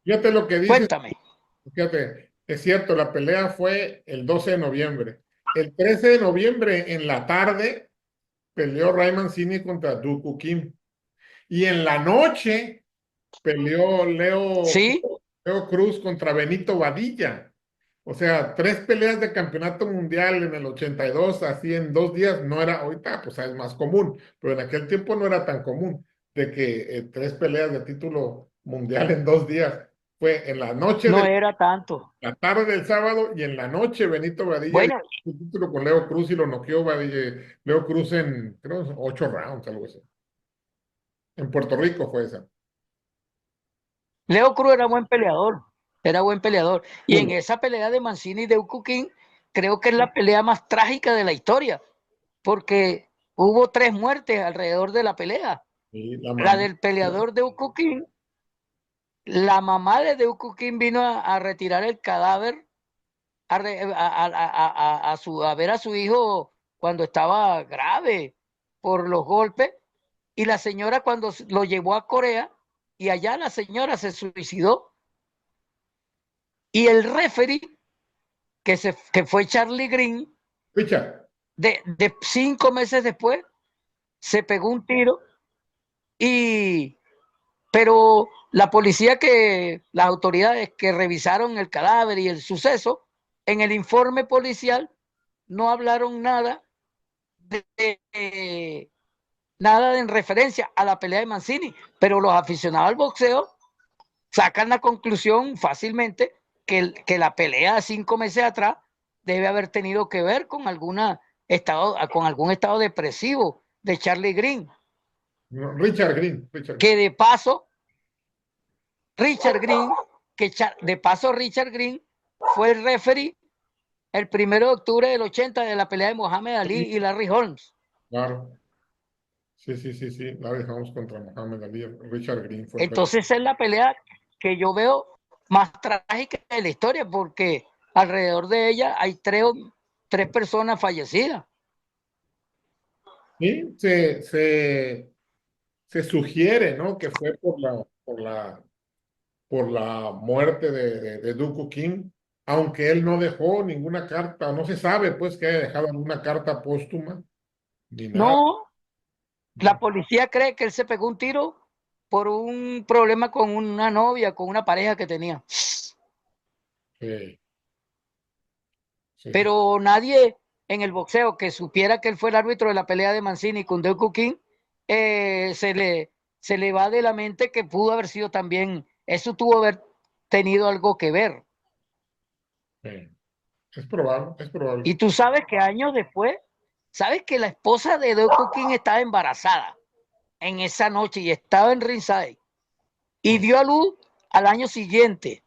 fíjate lo que dices. Cuéntame. Fíjate, es cierto, la pelea fue el 12 de noviembre. El 13 de noviembre en la tarde peleó Ray Mancini contra Dooku Kim. Y en la noche peleó Sí, Leo Cruz contra Benito Badilla. O sea, tres peleas de campeonato mundial en el 82, así en 2 días, no era, ahorita pues es más común, pero en aquel tiempo no era tan común de que tres peleas de título mundial en 2 días. Fue en la noche no de era tanto. la tarde del sábado y en la noche Benito Badilla Bueno, disputó su título con Leo Cruz y lo noqueó Leo Cruz en, creo, 8 rounds, algo así. En Puerto Rico fue esa. Leo Cruz era buen peleador. Y en Uy, esa pelea de Mancini y de King, creo que es la pelea más trágica de la historia, porque hubo 3 muertes alrededor de la pelea. y la La mamá. del peleador de King, la mamá de King vino a retirar el cadáver a ver a su hijo cuando estaba grave por los golpes, y la señora cuando lo llevó a Corea, y allá la señora se suicidó, y el referee, que fue Charlie Green, Richard, de 5 meses después, se pegó un tiro, y pero la policía, las autoridades que revisaron el cadáver y el suceso, en el informe policial no hablaron nada en referencia a la pelea de Mancini, pero los aficionados al boxeo sacan la conclusión fácilmente que la pelea de 5 meses atrás debe haber tenido que ver con algún estado depresivo de Charlie Green, no, Richard Green, Richard. que de paso Richard Green, Richard Green fue el referee el 1 de octubre del 80 de la pelea de Mohamed Ali y Larry Holmes. Claro. Sí, sí, sí, sí. La dejamos contra Mohamed Ali. Richard Green fue el Entonces es la pelea que yo veo más trágica de la historia, porque alrededor de ella hay tres personas fallecidas. sí, se sugiere, ¿no? Que fue por la muerte de Dooku King, aunque él no dejó ninguna carta, no se sabe, pues, que haya dejado alguna carta póstuma, ni nada. No, la policía cree que él se pegó un tiro por un problema con una novia, con una pareja que tenía. Sí, sí, sí. Pero nadie en el boxeo que supiera que él fue el árbitro de la pelea de Mancini con Dooku King, se le va de la mente que pudo haber sido también, eso tuvo haber tenido algo que ver. Sí. Es probable, es probable. Y tú sabes que años después, sabes que la esposa de Dooku King estaba embarazada en esa noche y estaba en ringside y dio a luz al año siguiente.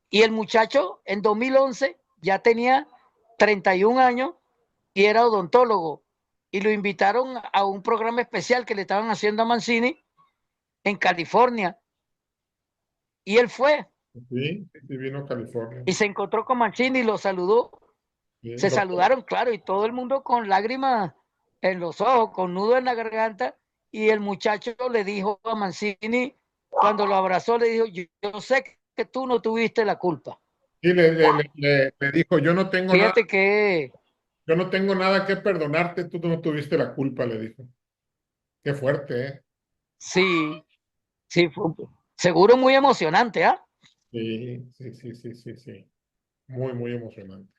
Y el muchacho en 2011 ya tenía 31 años y era odontólogo. Y lo invitaron a un programa especial que le estaban haciendo a Mancini en California. Y él fue Sí, sí, vino a California. y se encontró con Mancini y lo saludó. Sí, Se saludaron, claro, y todo el mundo con lágrimas en los ojos, con nudo en la garganta. Y el muchacho le dijo a Mancini, cuando lo abrazó, le dijo: yo sé que tú no tuviste la culpa. sí, le dijo, Fíjate que yo no tengo nada que perdonarte, tú no tuviste la culpa, le dijo. Qué fuerte, ¿eh? sí, sí, seguro muy emocionante, ¿ah? Sí, sí, sí, sí, sí, sí. Muy, muy emocionante.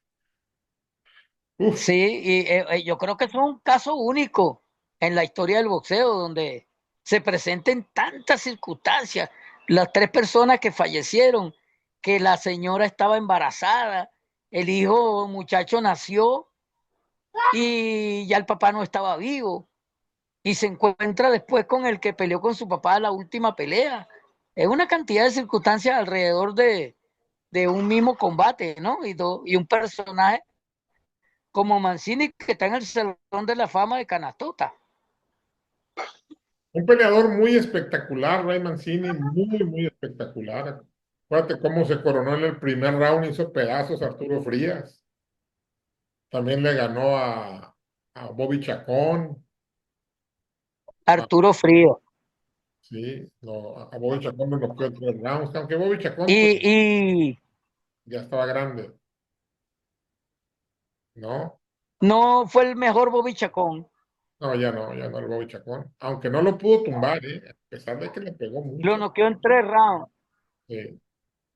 Uf, Sí, y yo creo que es un caso único en la historia del boxeo, donde se presenten tantas circunstancias. Las 3 personas que fallecieron, que la señora estaba embarazada, el hijo muchacho nació y ya el papá no estaba vivo, y se encuentra después con el que peleó con su papá la última pelea. Es una cantidad de circunstancias alrededor de un mismo combate, ¿no? Y un personaje como Mancini, que está en el Salón de la Fama de Canastota. Un peleador muy espectacular, Ray Mancini, muy, muy espectacular. Acuérdate cómo se coronó en el primer round, hizo pedazos a Arturo Frías. También le ganó a Bobby Chacón. a- Arturo Frío. sí, no, a Bobby Chacón lo noqueó en 3 rounds, aunque Bobby Chacón pues, Y ya estaba grande, ¿no? no fue el mejor Bobby Chacón. No, ya no el Bobby Chacón. Aunque no lo pudo tumbar, ¿eh? A pesar de que le pegó Lo mucho. noqueó en 3 rounds.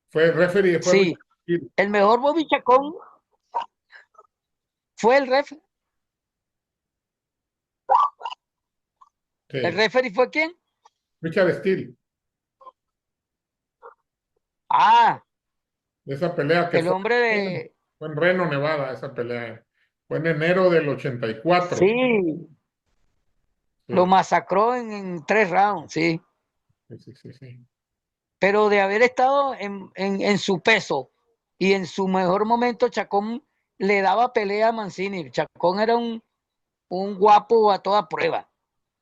Fue referee, fue Sí, Richard Steele. el mejor Bobby Chacón fue el referee. ¿El Sí, referee fue quién? Richard Steele. Ah, Esa pelea que el hombre de... fue en Reno, Nevada, esa pelea. Fue en enero del 84. Sí, lo Sí, masacró en 3 rounds, sí. sí, sí, sí, sí. Pero de haber estado en su peso y en su mejor momento, Chacón le daba pelea a Mancini. Chacón era un guapo a toda prueba.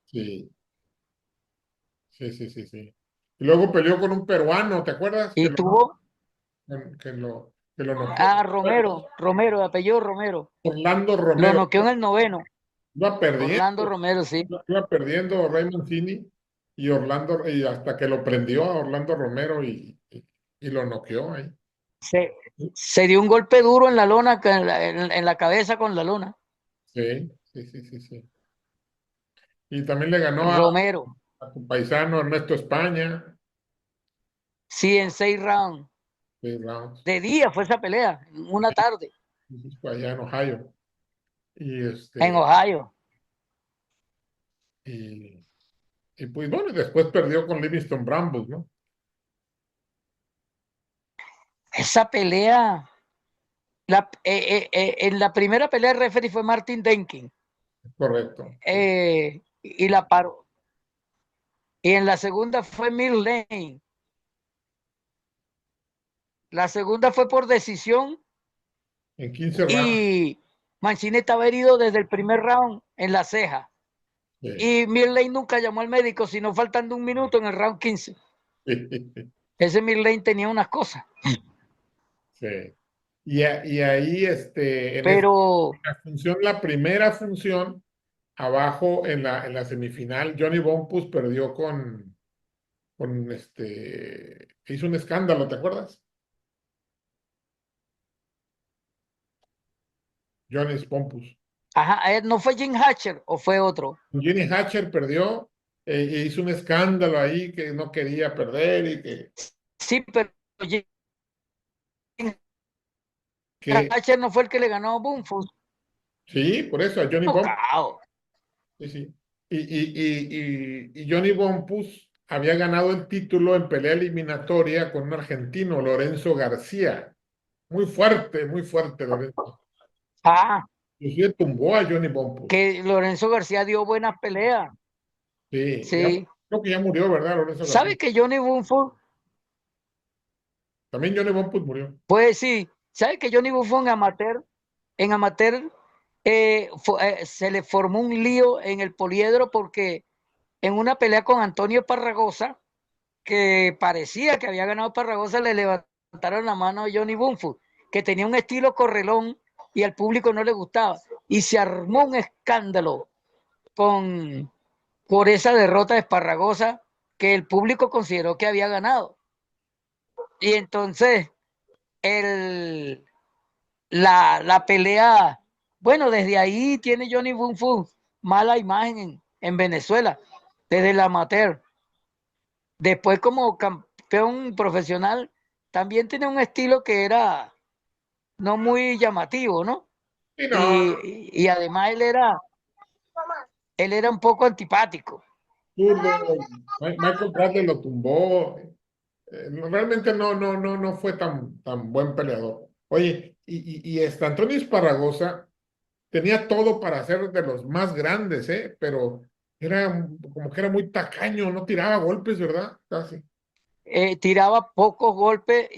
Sí, sí, sí, sí, sí. Y luego peleó con un peruano, ¿te acuerdas? Y tuvo Que lo noqueó. a Romero, de apellido Romero. Orlando Lo Romero. noqueó en el noveno. Iba Orlando perdiendo, Romero, sí. iba perdiendo Ray Mancini y hasta que lo prendió a Orlando Romero y lo noqueó ahí. Se, se dio un golpe duro en la lona, en la cabeza con la lona. Sí, sí, sí, sí, sí. Y también le ganó Romero, a tu paisano Ernesto España. sí, en 6 rounds. 6 rounds. De día fue esa pelea, en una tarde, Fue allá en Ohio. Y en Ohio. y, y pues bueno, después perdió con Livingston Brambles, ¿no? Esa pelea, en la primera pelea el referee fue Martin Denkin, Correcto. Sí. y la paró. Y en la segunda fue Mill Lane. La segunda fue por decisión En 15 rounds. y Mancini estaba herido desde el primer round en la ceja. Sí. Y Lane nunca llamó al médico, sino faltando un minuto en el round 15. Ese Lane tenía unas cosas. Sí. Y ahí, Pero, la función, la primera función, abajo en la semifinal, Johnny Bumpus perdió hizo un escándalo, ¿te acuerdas? Johnny Bumpus. ajá, ¿no fue Jim Hatcher o fue otro? Jimmy Hatcher perdió e hizo un escándalo ahí que no quería perder y Sí, pero Jim que Hatcher no fue el que le ganó a Bumfus. sí, por eso, a Johnny Bumpus. Tocado. Sí, sí. Y Johnny Bumpus había ganado el título en pelea eliminatoria con un argentino, Lorenzo García. Muy fuerte, Lorenzo. Ah, Inclusive tumbó a Johnny Bumpus. que Lorenzo García dio buenas peleas. Sí, ya, Sí. creo que ya murió, ¿verdad, Lorenzo García? ¿Sabe que Johnny Bumfus? También Johnny Bumpus murió. Pues sí. ¿Sabe que Johnny Bumfus en amateur se le formó un lío en el poliedro porque en una pelea con Antonio Parragosa, que parecía que había ganado Parragosa, le levantaron la mano a Johnny Bumfus, que tenía un estilo correlón y al público no le gustaba. Y se armó un escándalo con, por esa derrota de Esparragosa que el público consideró que había ganado. Y entonces el, la pelea, bueno, desde ahí tiene Johnny Bumfus mala imagen en Venezuela, desde el amateur. Después como campeón profesional, también tenía un estilo que era no muy llamativo, ¿no? Y no, Y además él era un poco antipático. zurdo, Michael Bradley lo tumbó. Realmente no fue tan buen peleador. Oye, Antonio Esparragosa tenía todo para ser de los más grandes, ¿eh? Pero como que era muy tacaño, no tiraba golpes, ¿verdad? Casi. Tiraba pocos golpes,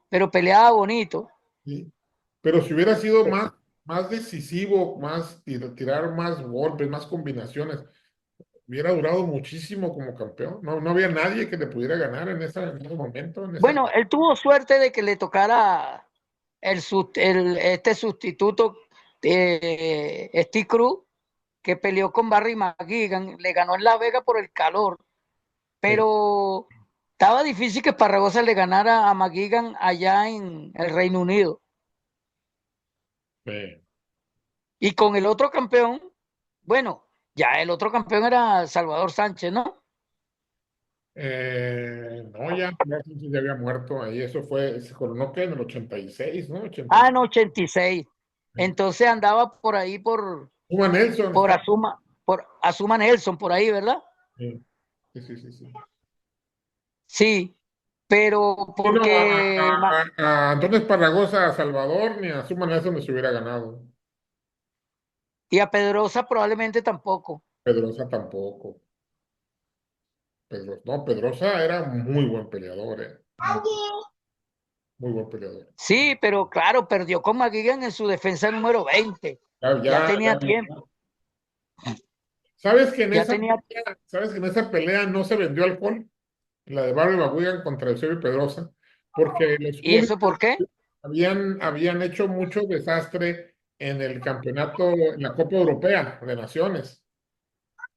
pero peleaba bonito. Sí. Pero si hubiera sido Eh, más decisivo, tirar más golpes, más combinaciones, hubiera durado muchísimo como campeón. No, no había nadie que le pudiera ganar en ese momento, en esa. Bueno, él tuvo suerte de que le tocara este sustituto de Steve Cruz, que peleó con Barry McGuigan, le ganó en La Vega por el calor, Sí, pero estaba difícil que Esparragosa le ganara a McGuigan allá en el Reino Unido. sí. Y con el otro campeón, bueno, ya el otro campeón era Salvador Sánchez, ¿no? No, ya sé si ya había muerto ahí. Eso fue, se coronó que en el 86, ¿no? Ah, 86. en 86. Entonces andaba por ahí Uma Nelson por está. Azuma Nelson, por ahí, ¿verdad? Sí, sí, sí, sí, sí. Sí, pero Sí, no, porque a Antonio Esparragosa, a Salvador, ni a Suma Nelson les hubiera ganado. y a Pedrosa probablemente tampoco. Pedrosa tampoco. No, Pedrosa era muy buen peleador, muy buen peleador. Sí, pero claro, perdió con McGuigan en su defensa número 20. Ya, Ya ya, tenía tiempo, ¿Sabes que en ya esa tenía. pelea, sabes que en esa pelea no se vendió alcohol? La de Barry McGuigan contra Eusebio Pedrosa, porque los ¿Y eso públicos por qué? habían hecho mucho desastre en el campeonato, en la Copa Europea de Naciones,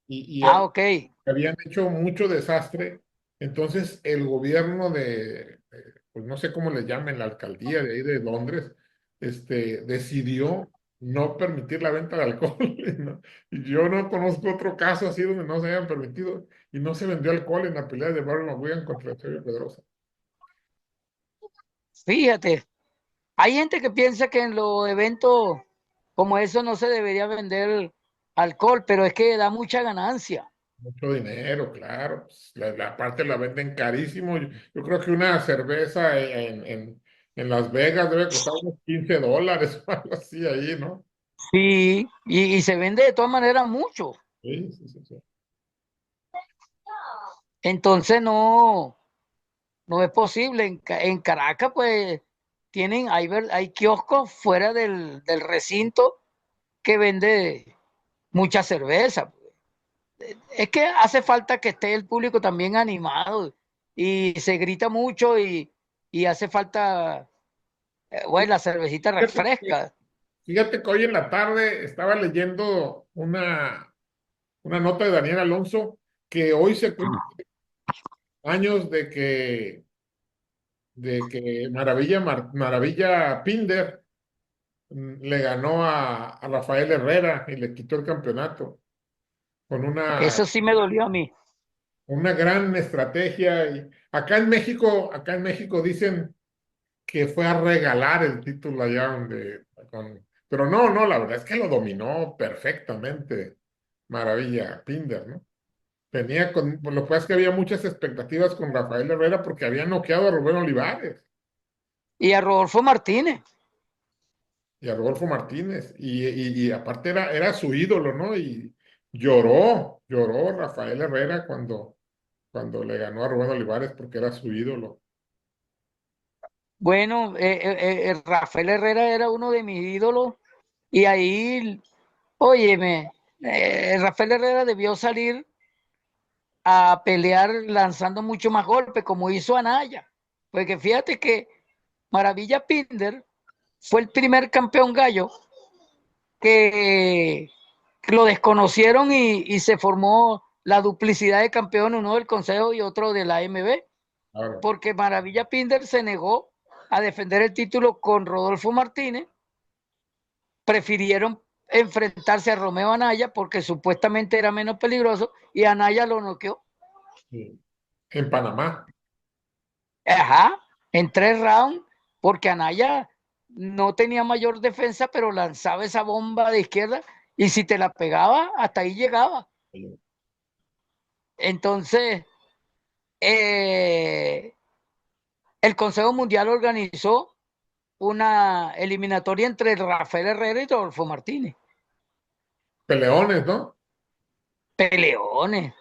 y Ah, ok. habían hecho mucho desastre. Entonces, el gobierno pues no sé cómo le llamen, la alcaldía de ahí de Londres, decidió no permitir la venta de alcohol. ¿No? Y yo no conozco otro caso así donde no se hayan permitido y no se vendió alcohol en la pelea de Barry McGuigan contra Sergio Pedrosa. Fíjate, hay gente que piensa que en los eventos como eso no se debería vender alcohol, pero es que da mucha ganancia. Mucho dinero, claro. Pues, la parte la venden carísimo. Yo creo que una cerveza en Las Vegas debe costar unos $15 o algo así ahí, ¿no? Sí, y se vende de todas maneras mucho. Sí, sí, sí, sí. Entonces no es posible. En Caracas, pues, hay kioscos fuera del recinto que vende mucha cerveza. Es que hace falta que esté el público también animado y se grita mucho y hace falta, bueno, la cervecita Fíjate que, refresca. fíjate que hoy en la tarde estaba leyendo una nota de Daniel Alonso que hoy se cumplen años de que Maravilla Pinder le ganó a Rafael Herrera y le quitó el campeonato con Eso sí me dolió a mí. una gran estrategia. Y acá en México dicen que fue a regalar el título allá pero no, no, la verdad es que lo dominó perfectamente Maravilla Pinder, ¿no? Por lo que pasa es que había muchas expectativas con Rafael Herrera porque había noqueado a Rubén Olivares Y a Rodolfo Martínez. y a Rodolfo Martínez. Y aparte era su ídolo, ¿no? Y lloró Rafael Herrera cuando le ganó a Rubén Olivares porque era su ídolo. Bueno, Rafael Herrera era uno de mis ídolos y ahí, óyeme, Rafael Herrera debió salir a pelear lanzando mucho más golpes, como hizo Anaya. Porque fíjate que Maravilla Pinder fue el primer campeón gallo que lo desconocieron y se formó la duplicidad de campeones, uno del Consejo y otro de la AMB, Claro. porque Maravilla Pinder se negó a defender el título con Rodolfo Martínez, prefirieron enfrentarse a Romeo Anaya porque supuestamente era menos peligroso y Anaya lo noqueó. Sí. En Panamá. Ajá, en 3 rounds, porque Anaya no tenía mayor defensa, pero lanzaba esa bomba de izquierda y si te la pegaba, hasta ahí llegaba. Entonces, eh, el Consejo Mundial organizó una eliminatoria entre Rafael Herrera y Rodolfo Martínez. Peleones, ¿no? Peleones,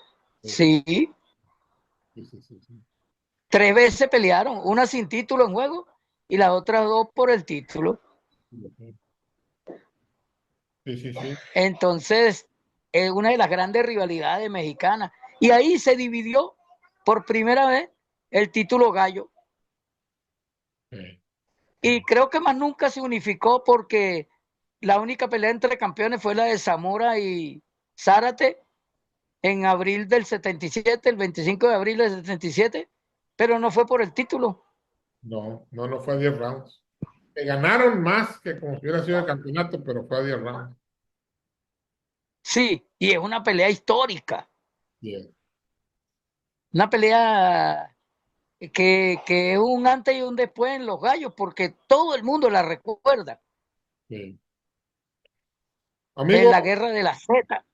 Sí, sí. sí, sí, sí, sí. 3 veces pelearon, una sin título en juego y las otras 2 por el título. Sí, sí, sí. Entonces, una de las grandes rivalidades mexicanas. Y ahí se dividió por primera vez el título gallo. Sí. Y creo que más nunca se unificó porque la única pelea entre campeones fue la de Zamora y Zárate en abril del 77, el 25 de abril del 77, pero no fue por el título. No fue a 10 rounds. Que ganaron más que como si hubiera sido el campeonato, pero fue a 10 rounds. Sí, y es una pelea histórica, Bien, una pelea que es un antes y un después en los gallos, porque todo el mundo la recuerda bien. en Amigo, la guerra de la Z.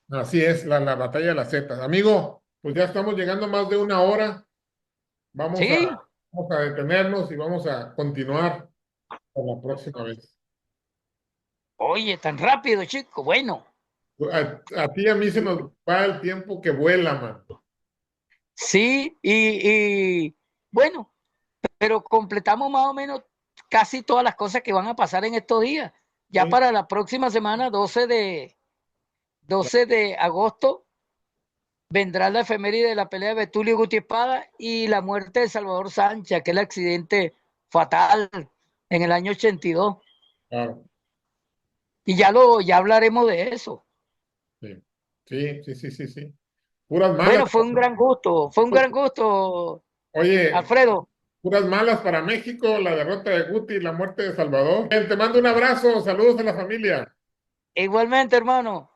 así es, la batalla de las Zetas. Amigo, pues ya estamos llegando a más de una hora. Vamos a, Sí, vamos a detenernos y vamos a continuar para la próxima vez. oye, tan rápido, chico. Bueno, A ti y a mí se nos va el tiempo que vuela, man. sí, y bueno, pero completamos más o menos casi todas las cosas que van a pasar en estos días. Ya Sí, para la próxima semana, 12 de agosto, vendrá la efeméride de la pelea de Betulio Guti Espada y la muerte de Salvador Sánchez, aquel accidente fatal en el año 82. claro, Y ya hablaremos de eso. sí. Sí. Puras malas. Bueno, fue un gran gusto, Oye, Alfredo. puras malas para México, la derrota de Guti y la muerte de Salvador. Bien, te mando un abrazo, saludos a la familia. Igualmente, hermano.